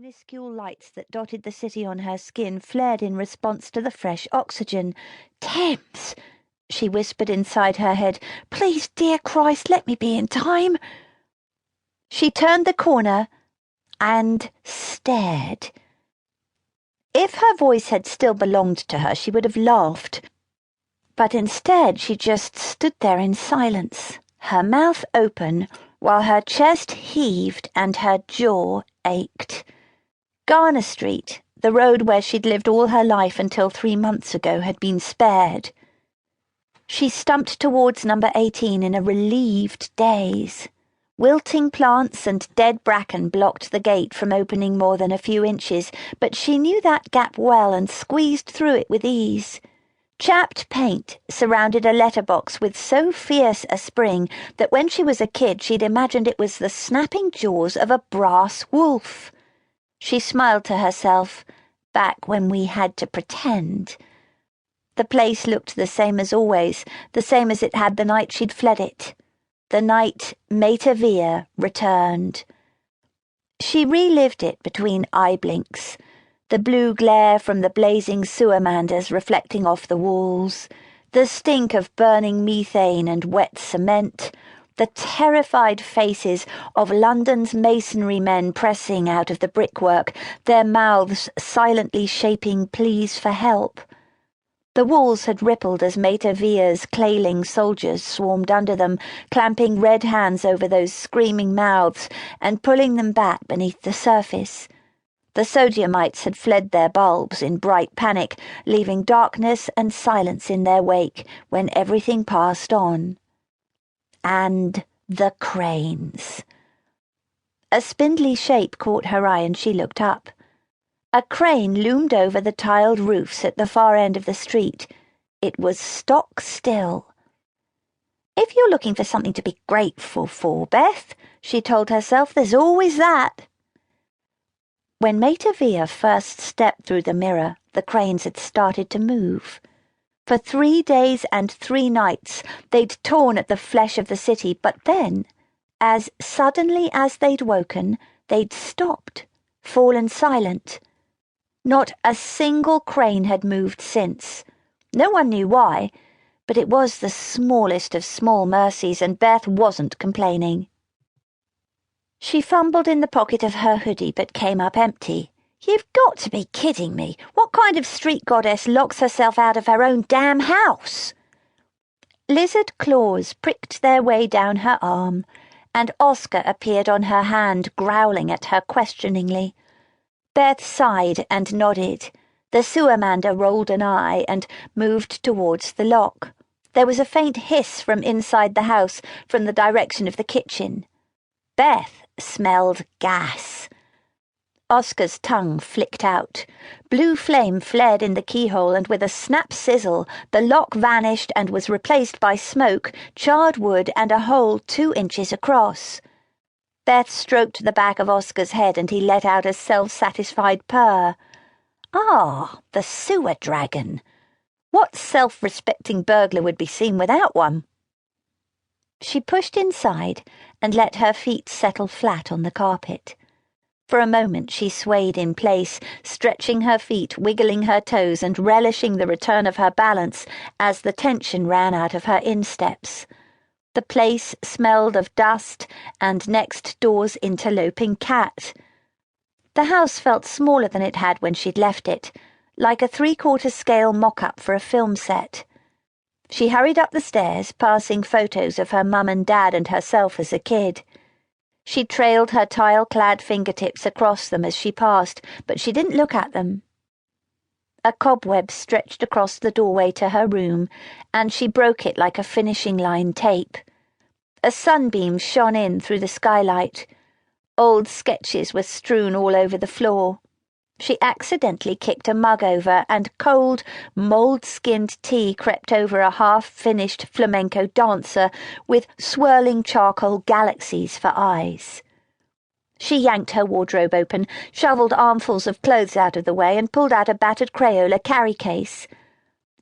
minuscule lights that dotted the city on her skin flared in response to the fresh oxygen. "Thames," she whispered inside her head. "Please, dear Christ, let me be in time." She turned the corner and stared. If her voice had still belonged to her, she would have laughed. But instead, she just stood there in silence, her mouth open, while her chest heaved and her jaw ached. Garner Street, the road where she'd lived all her life until 3 months ago, had been spared. She stumped towards number 18 in a relieved daze. Wilting plants and dead bracken blocked the gate from opening more than a few inches, but she knew that gap well and squeezed through it with ease. Chapped paint surrounded a letterbox with so fierce a spring that when she was a kid she'd imagined it was the snapping jaws of a brass wolf. She smiled to herself, back when we had to pretend. The place looked the same as always, the same as it had the night she'd fled it. The night Mater Viae returned. She relived it between eye blinks. The blue glare from the blazing sewer manders reflecting off the walls, the stink of burning methane and wet cement, the terrified faces of London's masonry men pressing out of the brickwork, their mouths silently shaping pleas for help. The walls had rippled as Mater Viae's clailing soldiers swarmed under them, clamping red hands over those screaming mouths and pulling them back beneath the surface. The sodiumites had fled their bulbs in bright panic, leaving darkness and silence in their wake when everything passed on. And the cranes. A spindly shape caught her eye and she looked up. A crane loomed over the tiled roofs at the far end of the street. It was stock still. "If you're looking for something to be grateful for, Beth," she told herself, "there's always that." When Mater Viae first stepped through the mirror, the cranes had started to move. For 3 days and 3 nights they'd torn at the flesh of the city, but then, as suddenly as they'd woken, they'd stopped, fallen silent. Not a single crane had moved since. No one knew why, but it was the smallest of small mercies, and Beth wasn't complaining. She fumbled in the pocket of her hoodie but came up empty. "You've got to be kidding me. What kind of street goddess locks herself out of her own damn house?" Lizard claws pricked their way down her arm, and Oscar appeared on her hand, growling at her questioningly. Beth sighed and nodded. The sewermander rolled an eye and moved towards the lock. There was a faint hiss from inside the house, from the direction of the kitchen. Beth smelled gas. Oscar's tongue flicked out. Blue flame flared in the keyhole, and with a snap sizzle, the lock vanished and was replaced by smoke, charred wood, and a hole 2 inches across. Beth stroked the back of Oscar's head, and he let out a self-satisfied purr. Ah, the sewer dragon. What self-respecting burglar would be seen without one? She pushed inside and let her feet settle flat on the carpet. For a moment she swayed in place, stretching her feet, wiggling her toes, and relishing the return of her balance as the tension ran out of her insteps. The place smelled of dust and next door's interloping cat. The house felt smaller than it had when she'd left it, like a 3/4 scale mock-up for a film set. She hurried up the stairs, passing photos of her mum and dad and herself as a kid. She trailed her tile-clad fingertips across them as she passed, but she didn't look at them. A cobweb stretched across the doorway to her room, and she broke it like a finishing line tape. A sunbeam shone in through the skylight. Old sketches were strewn all over the floor. She accidentally kicked a mug over, and cold, mould-skinned tea crept over a half-finished flamenco dancer with swirling charcoal galaxies for eyes. She yanked her wardrobe open, shoveled armfuls of clothes out of the way, and pulled out a battered Crayola carry case.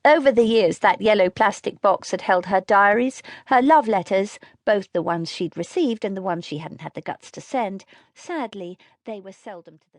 Over the years, that yellow plastic box had held her diaries, her love letters, both the ones she'd received and the ones she hadn't had the guts to send. Sadly, they were seldom to the